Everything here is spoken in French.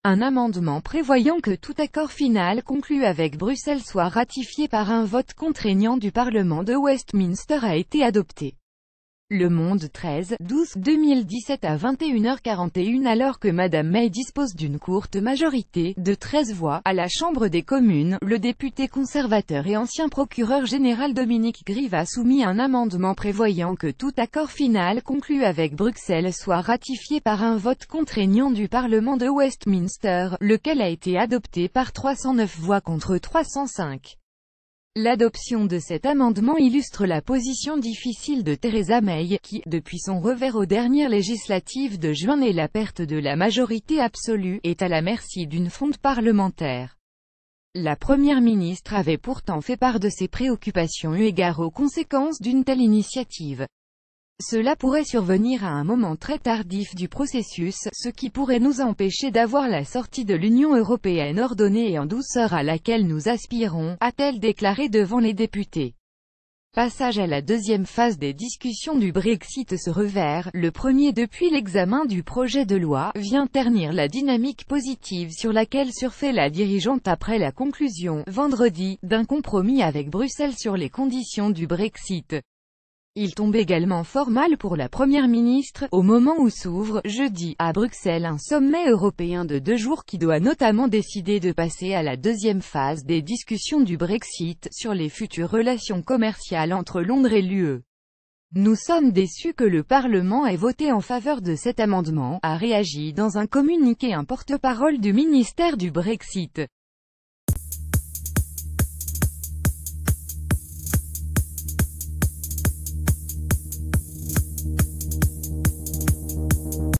Un amendement prévoyant que tout accord final conclu avec Bruxelles soit ratifié par un vote contraignant du Parlement de Westminster a été adopté. Le Monde 13/12/2017 à 21h41 alors que Madame May dispose d'une courte majorité, de 13 voix, à la Chambre des communes, le député conservateur et ancien procureur général Dominic Grieve a soumis un amendement prévoyant que tout accord final conclu avec Bruxelles soit ratifié par un vote contraignant du Parlement de Westminster, lequel a été adopté par 309 voix contre 305. L'adoption de cet amendement illustre la position difficile de Theresa May, qui, depuis son revers aux dernières législatives de juin et la perte de la majorité absolue, est à la merci d'une fronde parlementaire. La première ministre avait pourtant fait part de ses préoccupations eu égard aux conséquences d'une telle initiative. Cela pourrait survenir à un moment très tardif du processus, ce qui pourrait nous empêcher d'avoir la sortie de l'Union européenne ordonnée et en douceur à laquelle nous aspirons, a-t-elle déclaré devant les députés. Passage à la deuxième phase des discussions du Brexit. Ce revers, le premier depuis l'examen du projet de loi, vient ternir la dynamique positive sur laquelle surfait la dirigeante après la conclusion, vendredi, d'un compromis avec Bruxelles sur les conditions du Brexit. Il tombe également fort mal pour la Première ministre, au moment où s'ouvre, jeudi, à Bruxelles un sommet européen de 2 jours qui doit notamment décider de passer à la deuxième phase des discussions du Brexit, sur les futures relations commerciales entre Londres et l'UE. Nous sommes déçus que le Parlement ait voté en faveur de cet amendement, a réagi dans un communiqué un porte-parole du ministère du Brexit.